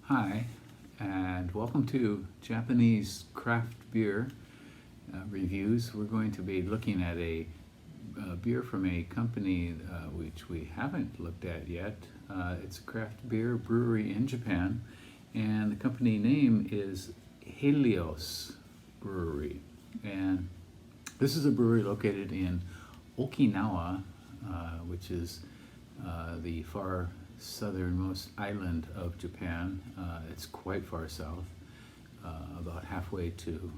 Hi, and welcome to Japanese craft beer reviews. We're going to be looking at a beer from a company which we haven't looked at yet. It's a craft beer brewery in Japan, and the company name is Helios Brewery. And this is a brewery located in Okinawa, which is the far southernmost island of Japan. It's quite far south, about halfway to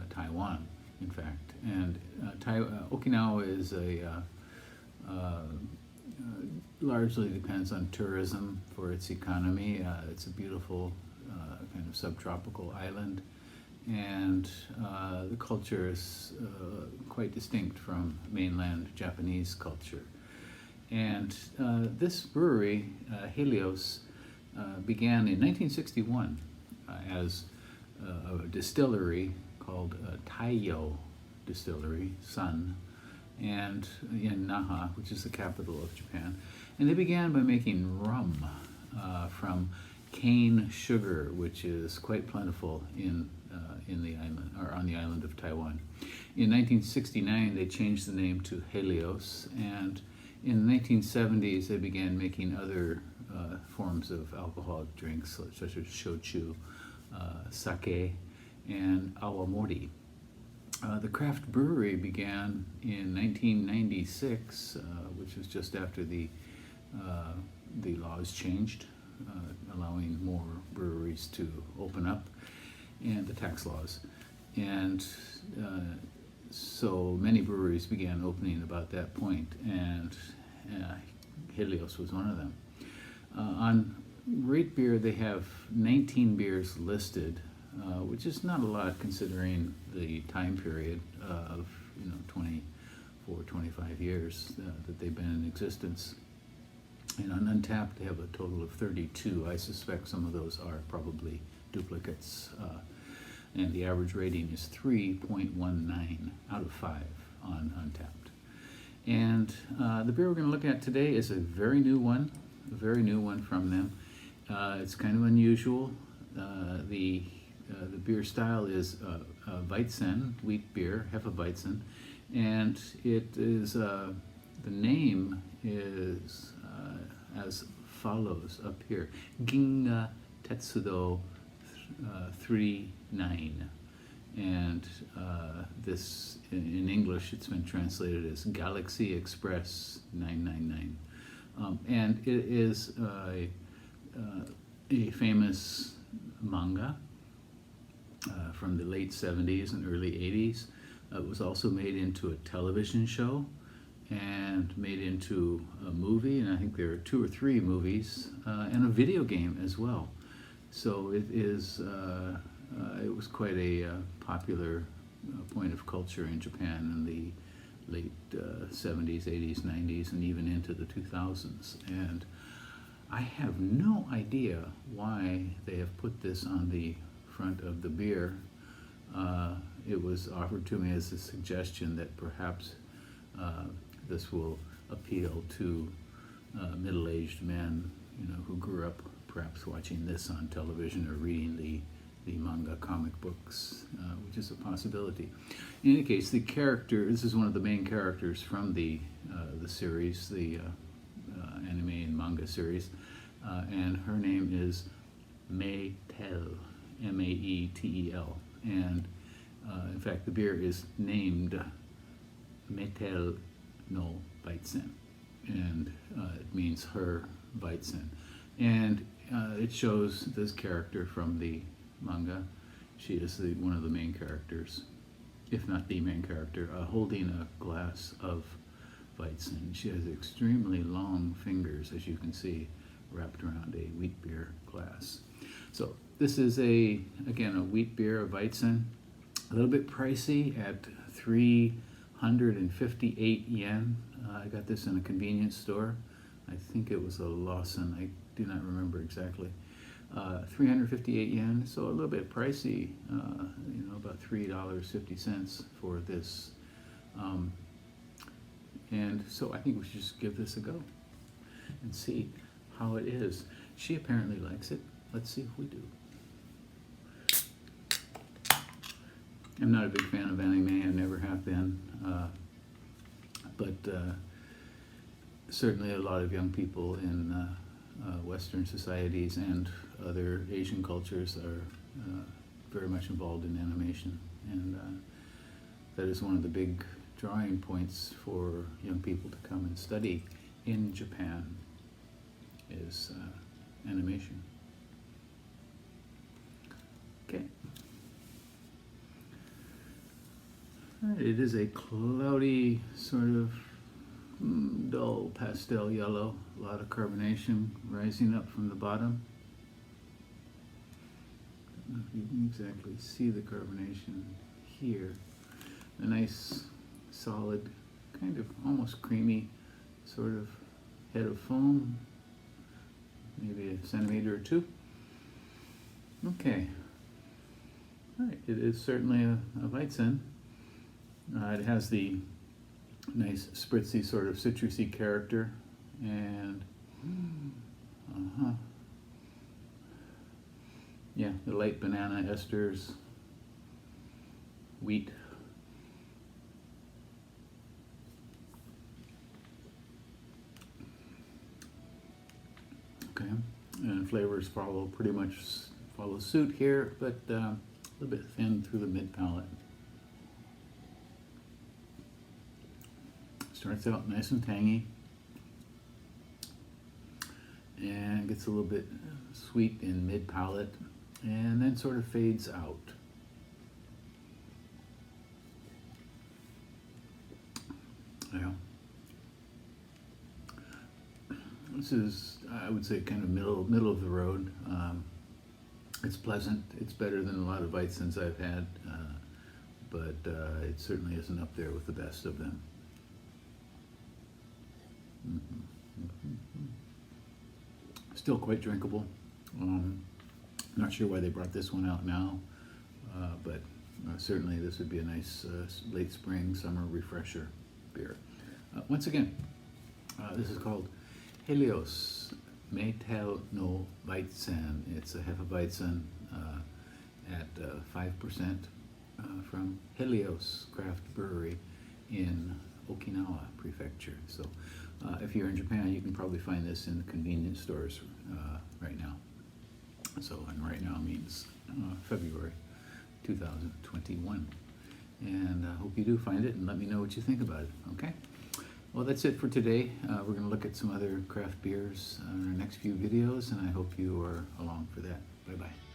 Taiwan, in fact. And Okinawa is largely depends on tourism for its economy. It's a beautiful kind of subtropical island, and the culture is quite distinct from mainland Japanese culture. And this brewery, Helios, began in 1961 as a distillery called Taiyo Distillery, Sun, and in Naha, which is the capital of Japan. And they began by making rum from cane sugar, which is quite plentiful in the island, or on the island of Taiwan. In 1969, they changed the name to Helios, and in the 1970s, they began making other forms of alcoholic drinks, such as shochu, sake, and awamori. The craft brewery began in 1996, which was just after the laws changed, allowing more breweries to open up, and the tax laws. And so many breweries began opening about that point, and Helios was one of them. On RateBeer, they have 19 beers listed, which is not a lot considering the time period of 24, 25 years that they've been in existence. And on Untapped, they have a total of 32. I suspect some of those are probably duplicates. And the average rating is 3.19 out of 5 on Untapped. And the beer we're going to look at today is a very new one from them. It's kind of unusual. The beer style is Weizen, wheat beer, Hefeweizen, and it is the name is as follows up here: Ginga Tetsudo 39, and this in English it's been translated as Galaxy Express 999, and it is a famous manga from the late 70s and early 80s. It was also made into a television show and made into a movie, and I think there are 2 or 3 movies, and a video game as well. So it is. It was quite a popular point of culture in Japan in the late 70s, 80s, 90s, and even into the 2000s. And I have no idea why they have put this on the front of the beer. It was offered to me as a suggestion that perhaps this will appeal to middle-aged men, who grew up perhaps watching this on television or reading the manga comic books, which is a possibility. In any case, this is one of the main characters from the series, the anime and manga series, and her name is Maetel, Maetel, and in fact the beer is named Maetel No Weizen, and it means her Weizen. And it shows this character from the manga. She is one of the main characters, if not the main character, holding a glass of Weizen. She has extremely long fingers, as you can see, wrapped around a wheat beer glass. So this is again a wheat beer, a Weizen, a little bit pricey at 358 yen. I got this in a convenience store. I think it was a Lawson. I do not remember exactly. 358 yen, so a little bit pricey, about $3.50 for this. And so I think we should just give this a go and see how it is. She apparently likes it, let's see if we do. I'm not a big fan of anime, I never have been, but certainly a lot of young people in Western societies and other Asian cultures are very much involved in animation, and that is one of the big drawing points for young people to come and study in Japan is animation. Okay. All right, it is a cloudy, sort of dull pastel yellow, a lot of carbonation rising up from the bottom. I don't know if you can exactly see the carbonation here. A nice, solid, kind of almost creamy sort of head of foam, maybe a centimeter or two. Okay. All right, it is certainly a Weizen. It has the nice spritzy sort of citrusy character, and yeah, the light banana esters, wheat. Okay, and flavors pretty much follow suit here, but a little bit thin through the mid palate. Starts out nice and tangy, and gets a little bit sweet in mid palate, and then sort of fades out. Yeah. This is, I would say, kind of middle of the road. It's pleasant. It's better than a lot of Weizens I've had, but it certainly isn't up there with the best of them. Still quite drinkable. Not sure why they brought this one out now, but certainly this would be a nice late spring, summer refresher beer. Once again, this is called Helios Maetel No Weizen. It's a Hefeweizen at 5% from Helios Craft Brewery in Okinawa Prefecture. So if you're in Japan, you can probably find this in the convenience stores right now. So, and right now means February 2021. And I hope you do find it, and let me know what you think about it, okay? Well, that's it for today. We're going to look at some other craft beers in our next few videos, and I hope you are along for that. Bye-bye.